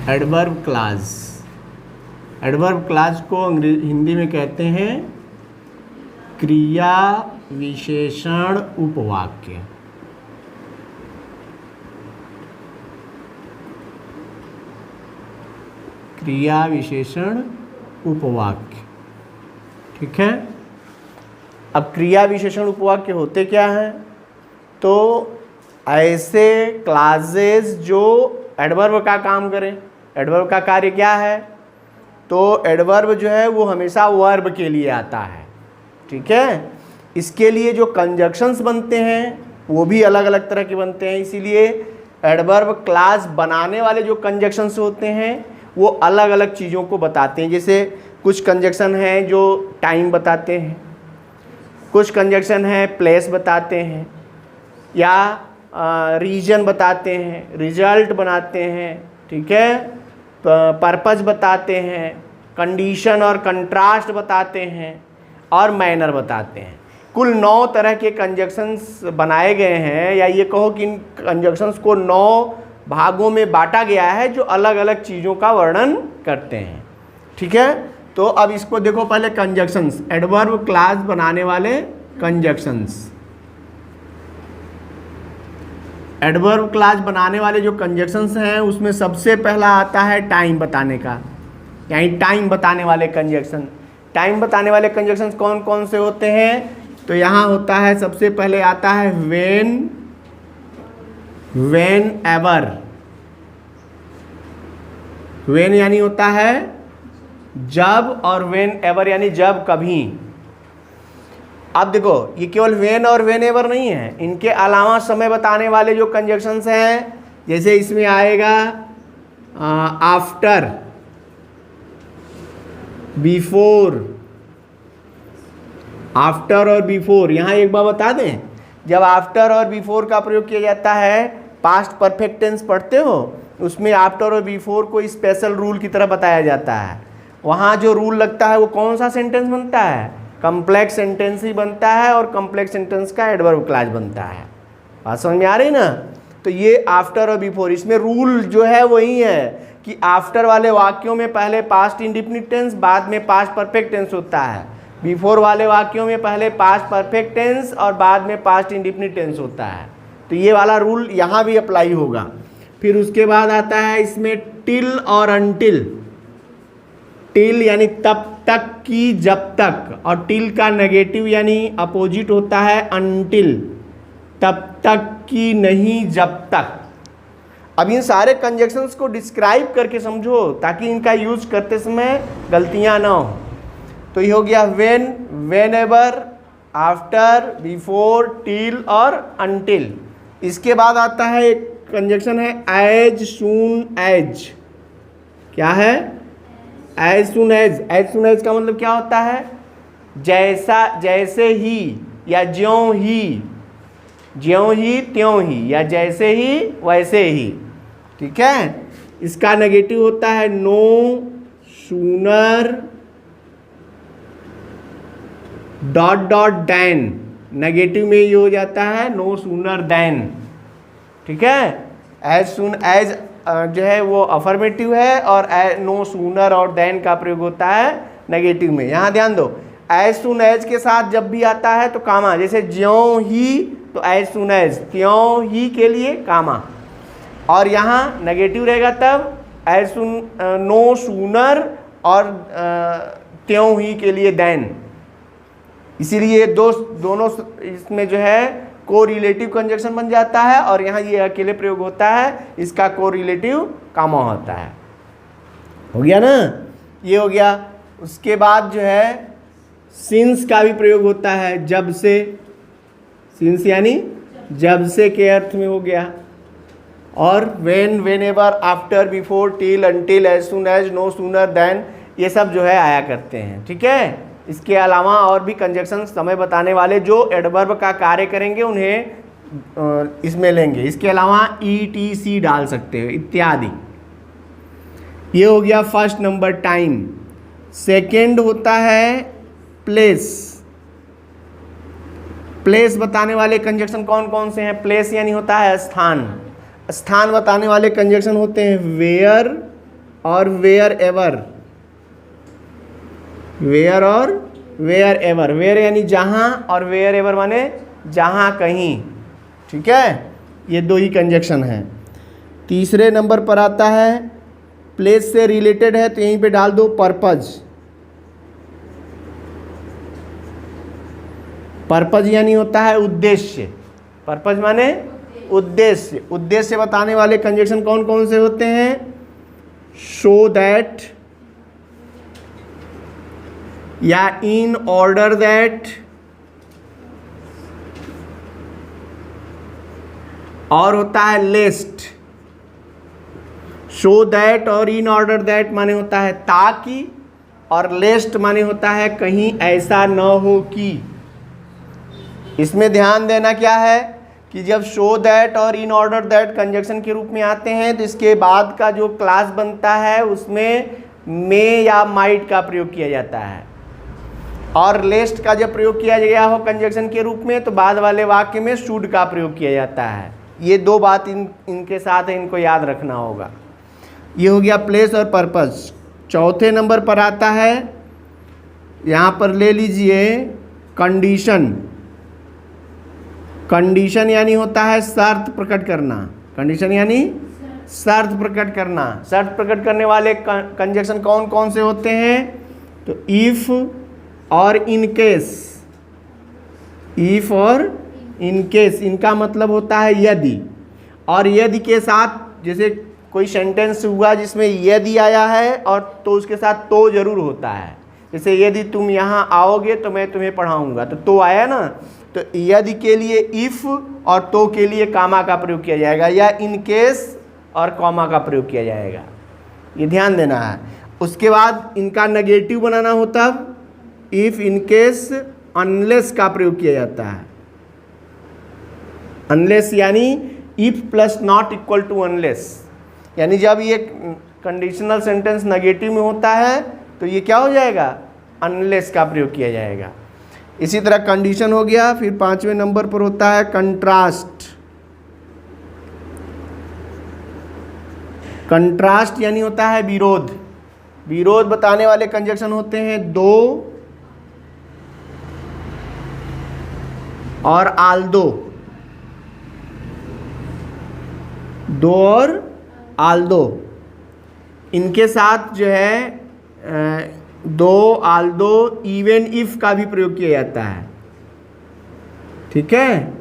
Adverb class. Adverb class को हिंदी में कहते हैं क्रिया विशेषण उपवाक्य। क्रिया विशेषण उपवाक्य, ठीक है। अब क्रिया विशेषण उपवाक्य होते क्या हैं? तो ऐसे क्लासेस जो एडवर्ब का काम करें। एडवर्ब का कार्य क्या है? तो एडवर्ब जो है वो हमेशा वर्ब के लिए आता है, ठीक है। इसके लिए जो कंजक्शंस बनते हैं वो भी अलग अलग तरह के बनते हैं, इसीलिए एडवर्ब क्लास बनाने वाले जो कंजक्शंस होते हैं वो अलग अलग चीज़ों को बताते हैं। जैसे कुछ कंजक्शन हैं जो टाइम बताते हैं, कुछ कंजक्शन है प्लेस बताते हैं, या रीजन बताते हैं, रिजल्ट बनाते हैं, ठीक है, पर्पस बताते हैं, कंडीशन और कंट्रास्ट बताते हैं, और मैनर बताते हैं। कुल 9 तरह के कंजक्शंस बनाए गए हैं, या ये कहो कि इन कंजक्शंस को 9 भागों में बांटा गया है जो अलग अलग चीज़ों का वर्णन करते हैं, ठीक है। तो अब इसको देखो पहले कंजक्शंस, एडवर्ब क्लास बनाने वाले कंजक्शंस। एडवर्ब क्लास बनाने वाले जो कंजक्शंस हैं उसमें सबसे पहला आता है टाइम बताने का, यानी टाइम बताने वाले कंजक्शन। टाइम बताने वाले कंजक्शंस कौन कौन से होते हैं? तो यहाँ होता है, सबसे पहले आता है व्हेन, व्हेन एवर। व्हेन यानी होता है जब, और व्हेन एवर यानी जब कभी। अब देखो ये केवल व्हेन और व्हेन एवर नहीं है, इनके अलावा समय बताने वाले जो कंजक्शंस हैं, जैसे इसमें आएगा आफ्टर, बिफोर। आफ्टर और बिफोर, यहाँ एक बार बता दें, जब आफ्टर और बिफोर का प्रयोग किया जाता है, पास्ट परफेक्ट टेंस पढ़ते हो, उसमें आफ्टर और बिफोर को स्पेशल रूल की तरह बताया जाता है। वहाँ जो रूल लगता है वो कौन सा सेंटेंस बनता है? कम्प्लेक्स सेंटेंस ही बनता है, और कम्प्लेक्स सेंटेंस का एडवर्ब क्लास बनता है। बात समझ में आ रही ना? तो ये आफ्टर और बिफोर, इसमें रूल जो है वही है कि आफ्टर वाले वाक्यों में पहले पास्ट इंडेफिनिट टेंस, बाद में पास्ट परफेक्ट टेंस होता है। बिफोर वाले वाक्यों में पहले पास्ट परफेक्ट टेंस और बाद में पास्ट इंडेफिनिट टेंस होता है। तो ये वाला रूल यहाँ भी अप्लाई होगा। फिर उसके बाद आता है इसमें टिल और अनटिल। टिल यानी तब तक की, जब तक, और टिल का नेगेटिव यानी अपोजिट होता है अनटिल, तब तक की नहीं, जब तक। अब इन सारे कंजक्शंस को डिस्क्राइब करके समझो ताकि इनका यूज करते समय गलतियां ना हो। तो ये हो गया when, whenever, after, before, till और अनटिल। इसके बाद आता है एक कंजक्शन है एज सून एज। क्या है? As soon as. As soon as का मतलब क्या होता है? जैसा, जैसे ही, या ज्यों ही, ज्यों ही त्यों ही, या जैसे ही वैसे ही, ठीक है। इसका नेगेटिव होता है no sooner dot dot then. Negative में ये हो जाता है नो सूनर देन, ठीक है। एज सून एज जो है वो अफर्मेटिव है, और नो सूनर और देन का प्रयोग होता है नेगेटिव में। यहाँ ध्यान दो, एज सून एज के साथ जब भी आता है तो कामा, जैसे ज्यों ही, तो एज सून एज, त्यों ही के लिए कामा। और यहाँ नेगेटिव रहेगा तब एज सून, नो सूनर और त्यों ही के लिए देन। इसीलिए दोनों इसमें जो है को रिलेटिव कंजक्शन बन जाता है, और यहाँ ये अकेले प्रयोग होता है, इसका को रिलेटिव कामा होता है। हो गया ना? ये हो गया। उसके बाद जो है सिंस का भी प्रयोग होता है, जब से। सिंस यानी जब से के अर्थ में हो गया। और when, whenever, after, before, till, until, as soon as, no sooner then, ये सब जो है आया करते हैं, ठीक है। इसके अलावा और भी कंजक्शन समय बताने वाले जो एडवर्ब का कार्य करेंगे उन्हें इसमें लेंगे। इसके अलावा ETC डाल सकते हो, इत्यादि। ये हो गया फर्स्ट नंबर टाइम। सेकंड होता है प्लेस। प्लेस बताने वाले कंजक्शन कौन कौन से हैं? प्लेस यानी होता है स्थान। स्थान बताने वाले कंजक्शन होते हैं वेयर, और वेयर एवर। वेयर और वेयर एवर, वेयर यानी जहाँ और वेयर एवर माने जहाँ कहीं। ठीक है, ये दो ही कंजक्शन है। तीसरे नंबर पर आता है प्लेस से रिलेटेड है तो यहीं पे डाल दो पर्पज। पर्पज यानी होता है उद्देश्य। पर्पज माने उद्देश्य। उद्देश्य बताने वाले कंजक्शन कौन कौन से होते हैं? शो दैट या इन ऑर्डर दैट, और होता है लेस्ट। शो दैट और इन ऑर्डर दैट माने होता है ताकि, और लेस्ट माने होता है कहीं ऐसा न हो कि। इसमें ध्यान देना क्या है कि जब शो दैट और इन ऑर्डर दैट कंजक्शन के रूप में आते हैं तो इसके बाद का जो क्लास बनता है उसमें मे या माइट का प्रयोग किया जाता है, और लेस्ट का जब प्रयोग किया गया हो कंजक्शन के रूप में तो बाद वाले वाक्य में शुड का प्रयोग किया जाता है। ये दो बात इनके साथ है, इनको याद रखना होगा। ये हो गया प्लेस और पर्पस। चौथे नंबर पर आता है, यहाँ पर ले लीजिए कंडीशन। कंडीशन यानी होता है शर्त प्रकट करना। कंडीशन यानी शर्त प्रकट करना। शर्त प्रकट करने वाले कंजक्शन कौन कौन से होते हैं? तो इफ और इन केस। इफ और इन केस, इनका मतलब होता है यदि, और यदि के साथ जैसे कोई सेंटेंस हुआ जिसमें यदि आया है और तो उसके साथ तो जरूर होता है। जैसे यदि तुम यहाँ आओगे तो मैं तुम्हें पढ़ाऊंगा, तो आया ना। तो यदि के लिए इफ और तो के लिए कामा का प्रयोग किया जाएगा, या इन केस और कॉमा का प्रयोग किया जाएगा। ये ध्यान देना है। उसके बाद इनका नेगेटिव बनाना होता है इफ, इन केस, अनलेस का प्रयोग किया जाता है। अनलेस यानी if plus not equal to unless, यानी जब ये कंडीशनल सेंटेंस नेगेटिव में होता है तो ये क्या हो जाएगा? अनलेस का प्रयोग किया जाएगा। इसी तरह कंडीशन हो गया। फिर पांचवें नंबर पर होता है कंट्रास्ट। कंट्रास्ट यानी होता है विरोध। विरोध बताने वाले कंजक्शन होते हैं दो और आल्दो। दो और आल्दो, इनके साथ जो है दो, आल्दो, इवन इफ का भी प्रयोग किया जाता है। ठीक है,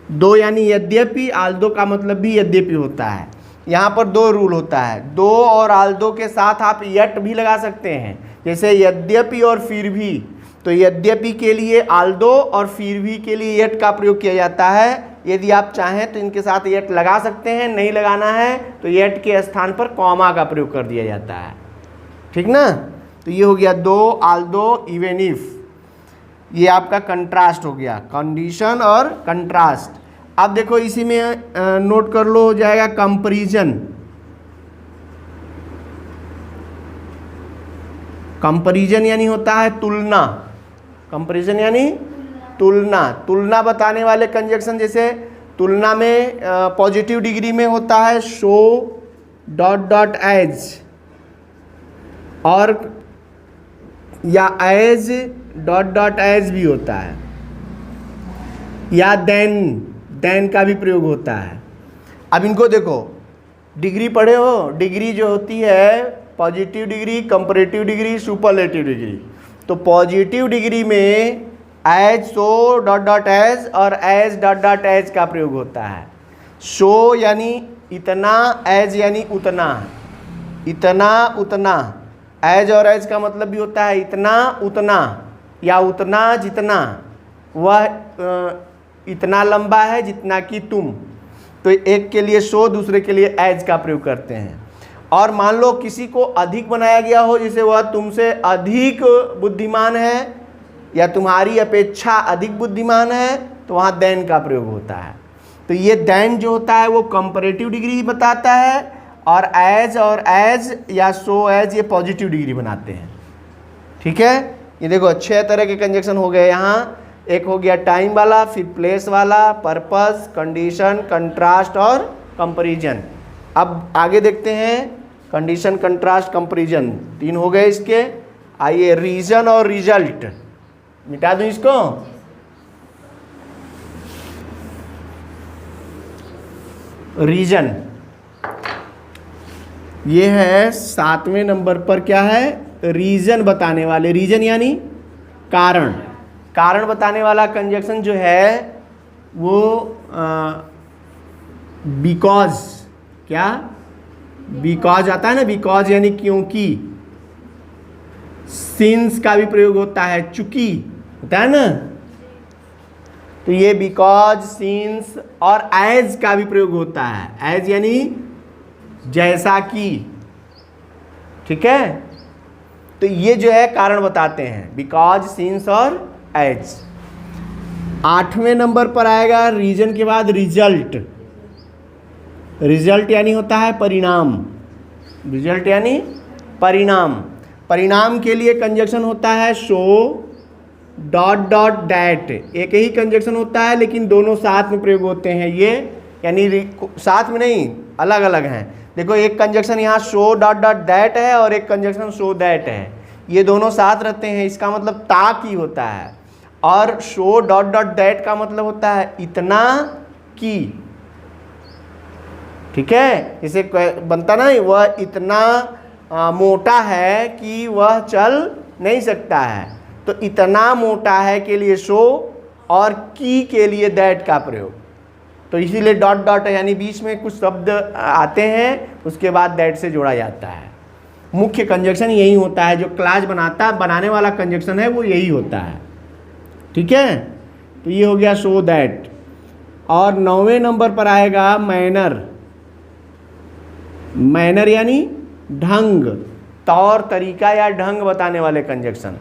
दो यानी यद्यपि, आल्दो का मतलब भी यद्यपि होता है। यहाँ पर दो रूल होता है। दो और आल्दो के साथ आप यट भी लगा सकते हैं, जैसे यद्यपि और फिर भी। तो यद्यपि के लिए आल्दो और फिर भी के लिए यट का प्रयोग किया जाता है। यदि आप चाहें तो इनके साथ यट लगा सकते हैं, नहीं लगाना है तो यट के स्थान पर कॉमा का प्रयोग कर दिया जाता है। ठीक ना। तो ये हो गया दो, आल्दो, इवन इफ। ये आपका कंट्रास्ट हो गया, कंडीशन और कंट्रास्ट। अब देखो इसी में नोट कर लो, हो जाएगा कंपैरिजन। कंपैरिजन यानी होता है तुलना। कंपैरिजन यानी तुलना। तुलना बताने वाले कंजक्शन, जैसे तुलना में पॉजिटिव डिग्री में होता है शो डॉट डॉट एज, और या एज डॉट डॉट एज भी होता है, या देन का भी प्रयोग होता है। अब इनको देखो, डिग्री पढ़े हो, डिग्री जो होती है positive degree, comparative degree, superlative degree. तो पॉजिटिव डिग्री में as, so dot dot as और एज डॉट डॉट एज का प्रयोग होता है। शो यानी इतना, एज यानी उतना, इतना उतना। एज और एज का मतलब भी होता है इतना उतना, या उतना जितना, वह इतना लंबा है जितना कि तुम। तो एक के लिए शो, दूसरे के लिए एज का प्रयोग करते हैं। और मान लो किसी को अधिक बनाया गया हो, जैसे वह तुमसे अधिक बुद्धिमान है या तुम्हारी अपेक्षा अधिक बुद्धिमान है, तो वहाँ देन का प्रयोग होता है। तो ये देन जो होता है वो कंपैरेटिव डिग्री बताता है, और एज या सो एज ये पॉजिटिव डिग्री बनाते हैं। ठीक है, ये देखो 6 तरह के कंजक्शन हो गए यहाँ। एक हो गया टाइम वाला, फिर प्लेस वाला, पर्पस, कंडीशन, कंट्रास्ट और कंपैरिजन। अब आगे देखते हैं कंडीशन, कंट्रास्ट, कंपैरिजन, 3 हो गए इसके। आइए रीजन और रिजल्ट, मिटा दूं इसको। रीजन ये है 7वें नंबर पर, क्या है? रीजन बताने वाले। रीजन यानी कारण। कारण बताने वाला कंजक्शन जो है वो बिकॉज, क्या? बिकॉज आता है ना, बिकॉज यानी क्योंकि। सिंस का भी प्रयोग होता है, चूंकि होता है ना, तो ये बिकॉज, सिंस और एज का भी प्रयोग होता है। एज यानी जैसा कि, ठीक है। तो ये जो है कारण बताते हैं, बिकॉज, सिंस और एज। 8वें नंबर पर आएगा रीजन के बाद रिजल्ट। रिजल्ट यानी होता है परिणाम। रिजल्ट यानी परिणाम। परिणाम के लिए कंजक्शन होता है शो डॉट डॉट डैट। एक ही कंजक्शन होता है लेकिन दोनों साथ में प्रयोग होते हैं ये, यानी साथ में नहीं, अलग अलग हैं। देखो एक कंजक्शन यहाँ शो डॉट डॉट दैट है और एक कंजक्शन शो दैट है, ये दोनों साथ रहते हैं, इसका मतलब ताकि होता है। और शो डॉट डॉट दैट का मतलब होता है इतना कि, ठीक है। इसे बनता ना, वह इतना मोटा है कि वह चल नहीं सकता है, तो इतना मोटा है के लिए शो और की के लिए दैट का प्रयोग। तो इसीलिए डॉट डॉट है, यानी बीच में कुछ शब्द आते हैं उसके बाद दैट से जोड़ा जाता है। मुख्य कंजक्शन यही होता है, जो क्लास बनाने वाला कंजक्शन है वो यही होता है, ठीक है। तो ये हो गया शो दैट। और 9वें नंबर पर आएगा मैनर। मैनर यानी ढंग, तौर तरीका या ढंग बताने वाले कंजक्शन।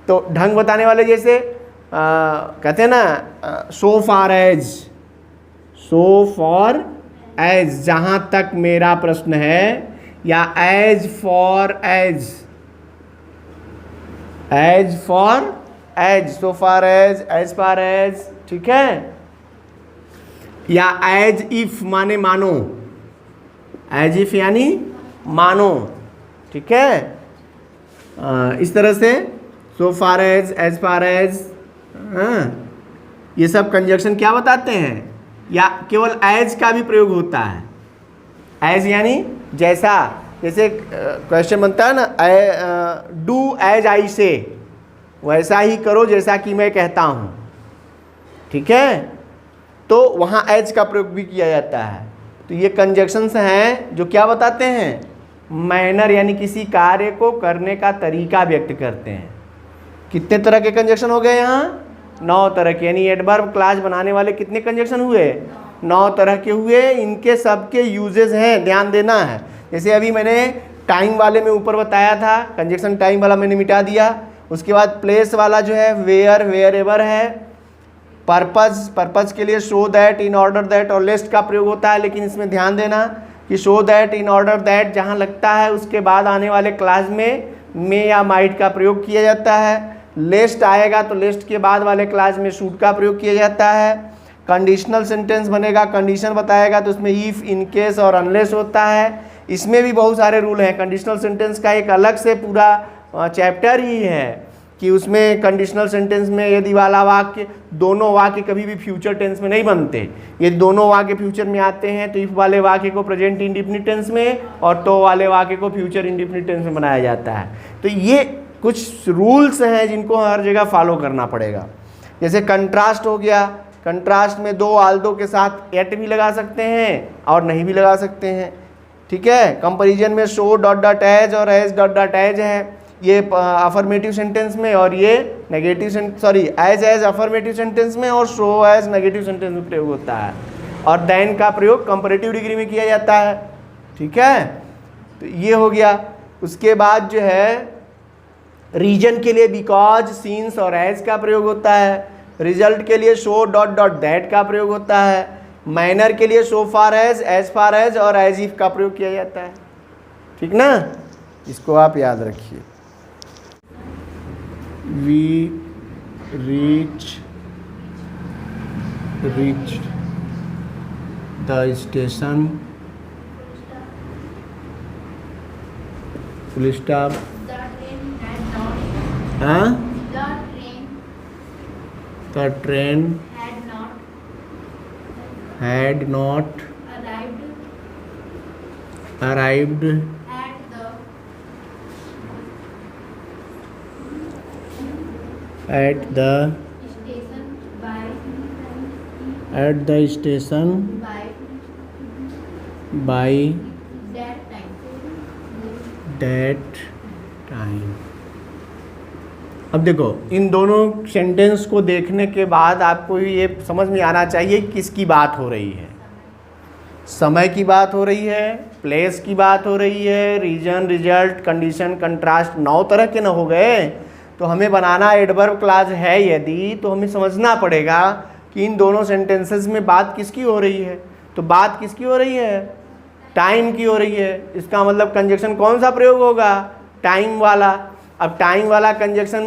तो ढंग बताने वाले जैसे कहते हैं ना so far as, so for as, जहाँ तक मेरा प्रश्न है, या as for as, as for as, so far as far as, ठीक है। या एज इफ माने मानो, एज इफ यानी मानो, ठीक है। इस तरह से सो फार एज फार एज, ये सब कंजक्शन क्या बताते हैं, या केवल एज का भी प्रयोग होता है। एज यानी जैसा, जैसे क्वेश्चन बनता है ना, डू एज आई से, वैसा ही करो जैसा कि मैं कहता हूँ, ठीक है। तो वहाँ एज का प्रयोग भी किया जाता है। तो ये कंजक्शंस हैं जो क्या बताते हैं, मैनर यानी किसी कार्य को करने का तरीका व्यक्त करते हैं। कितने तरह के कंजक्शन हो गए यहाँ? 9 तरह के, यानी एडवर्ब क्लास बनाने वाले कितने कंजक्शन हुए? 9 तरह के हुए। इनके सबके यूजेस हैं, ध्यान देना है। जैसे अभी मैंने टाइम वाले में ऊपर बताया था, कंजक्शन टाइम वाला मैंने मिटा दिया। उसके बाद प्लेस वाला जो है वेयर, वेयर एवर है। पर्पज़, पर्पज़ के लिए show that, in order that और लेस्ट का प्रयोग होता है, लेकिन इसमें ध्यान देना कि show that, in order that जहाँ लगता है उसके बाद आने वाले क्लास में या माइट का प्रयोग किया जाता है। लेस्ट आएगा तो लेस्ट के बाद वाले क्लास में शूड का प्रयोग किया जाता है। कंडीशनल सेंटेंस बनेगा, कंडीशन बताएगा तो उसमें इफ़, इन केस और अनलेस होता है। इसमें भी बहुत सारे रूल हैं। कंडीशनल सेंटेंस का एक अलग से पूरा चैप्टर ही है कि उसमें कंडीशनल सेंटेंस में यदि वाला वाक्य, दोनों वाक्य कभी भी फ्यूचर टेंस में नहीं बनते। ये दोनों वाक्य फ्यूचर में आते हैं तो इफ वाले वाक्य को प्रेजेंट इंडेफिनिट टेंस में और तो वाले वाक्य को फ्यूचर इंडेफिनिट टेंस में बनाया जाता है। तो ये कुछ रूल्स हैं जिनको हर जगह फॉलो करना पड़ेगा। जैसे कंट्रास्ट हो गया, कंट्रास्ट में 2 आल्दो के साथ एट भी लगा सकते हैं और नहीं भी लगा सकते हैं, ठीक है। कंपैरिजन में शो डॉट डॉट एज और एज डॉट डॉट एज है, ये अफर्मेटिव सेंटेंस में, और ये नेगेटिव एज अफर्मेटिव सेंटेंस में और शो एज नेगेटिव सेंटेंस में प्रयोग होता है। और देन का प्रयोग कंपैरेटिव डिग्री में किया जाता है, ठीक है। तो ये हो गया। उसके बाद जो है रीजन के लिए बिकॉज, सिंस और एज का प्रयोग होता है। रिजल्ट के लिए शो डॉट डॉट दैट का प्रयोग होता है। मैनर के लिए शो फार एज और एज इफ का प्रयोग किया जाता है, ठीक ना। इसको आप याद रखिए। We reached the station full stop. The train had not. हाँ, The the train train had not had not arrived arrived at the eight the station by by that time. That time. अब देखो, इन दोनों sentence को देखने के बाद आपको ये समझ में आना चाहिए कि किसकी बात हो रही है। समय की बात हो रही है, प्लेस की बात हो रही है, रीजन, रिजल्ट, कंडीशन, कंट्रास्ट, 9 तरह के न हो गए। तो हमें बनाना एडवर्ब क्लास है यदि, तो हमें समझना पड़ेगा कि इन दोनों सेंटेंसेस में बात किसकी हो रही है। तो बात किसकी हो रही है? टाइम की हो रही है। इसका मतलब कंजक्शन कौन सा प्रयोग होगा? टाइम वाला। अब टाइम वाला कंजक्शन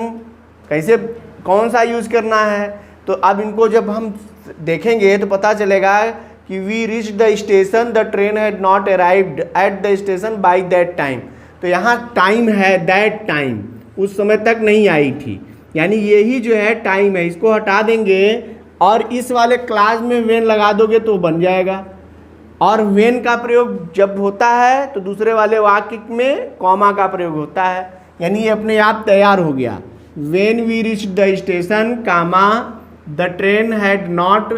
कैसे, कौन सा यूज़ करना है? तो अब इनको जब हम देखेंगे तो पता चलेगा कि we reach the station, the train had not arrived at the station by that time. तो यहाँ टाइम है दैट टाइम, उस समय तक नहीं आई थी, यानी यही जो है टाइम है। इसको हटा देंगे और इस वाले क्लास में वेन लगा दोगे तो बन जाएगा। और वेन का प्रयोग जब होता है तो दूसरे वाले वाक्य में कॉमा का प्रयोग होता है, यानी ये अपने आप तैयार हो गया। When we reach the station comma the train had not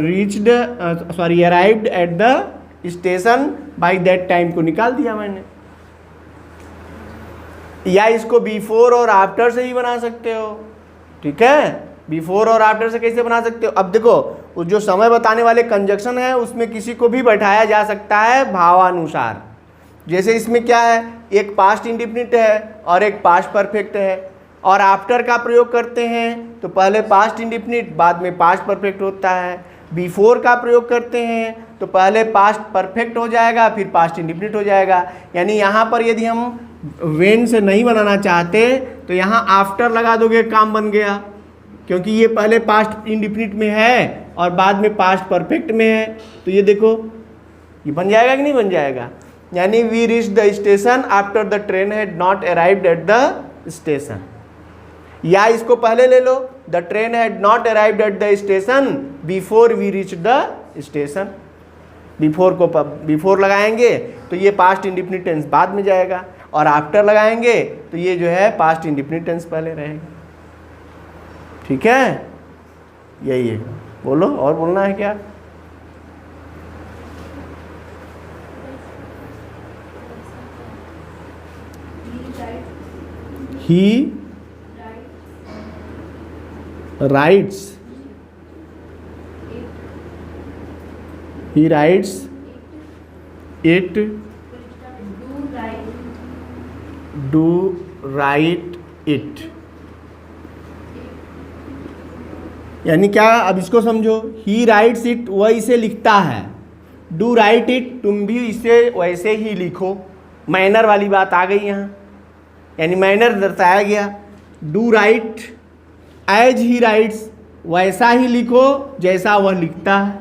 reached arrived at the station by that time को निकाल दिया मैंने। या इसको बिफोर और आफ्टर से ही बना सकते हो, ठीक है। बिफोर और आफ्टर से कैसे बना सकते हो? अब देखो, वो जो समय बताने वाले कंजक्शन है उसमें किसी को भी बैठाया जा सकता है भावानुसार। जैसे इसमें क्या है, एक पास्ट इंडिफिनिट है और एक पास्ट परफेक्ट है, और आफ्टर का प्रयोग करते हैं तो पहले पास्ट इंडिफिनिट बाद में पास्ट परफेक्ट होता है। बिफोर का प्रयोग करते हैं तो पहले पास्ट परफेक्ट हो जाएगा फिर पास्ट इंडिफिनिट हो जाएगा। यानी यहाँ पर यदि हम वेन से नहीं बनाना चाहते तो यहाँ आफ्टर लगा दोगे, काम बन गया, क्योंकि ये पहले पास्ट इंडिफिनिट में है और बाद में पास्ट परफेक्ट में है। तो ये देखो, ये बन जाएगा कि नहीं बन जाएगा? यानी we reach the station after the train had not arrived at the station. या इसको पहले ले लो, the train had not arrived at the station before we reach the station. Before को बिफोर लगाएंगे तो ये पास्ट इंडिफिनिट टेंस बाद में जाएगा, और आफ्टर लगाएंगे तो ये जो है पास्ट इंडिफिनिट टेंस पहले रहेगा। ठीक है, यही है। बोलो, और बोलना है क्या? He writes. He writes it. Do write it. यानी क्या? अब इसको समझो। ही राइट्स इट, वह इसे लिखता है। डू राइट इट, तुम भी इसे वैसे ही लिखो। मैनर वाली बात आ गई यहाँ, यानी मैनर दर्शाया गया। Do write as he writes, वैसा ही लिखो जैसा वह लिखता है।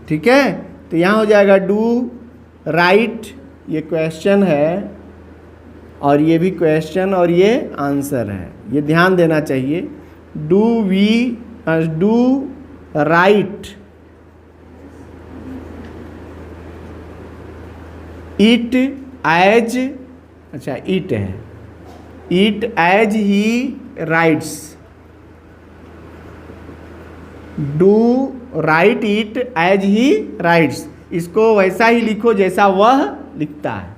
ठीक है, तो यहाँ हो जाएगा डू राइट, ये क्वेश्चन है और ये भी क्वेश्चन और ये आंसर है, ये ध्यान देना चाहिए। डू राइट इट एज, अच्छा इट है, it as he writes. Do write it as he writes, इसको वैसा ही लिखो जैसा वह लिखता है।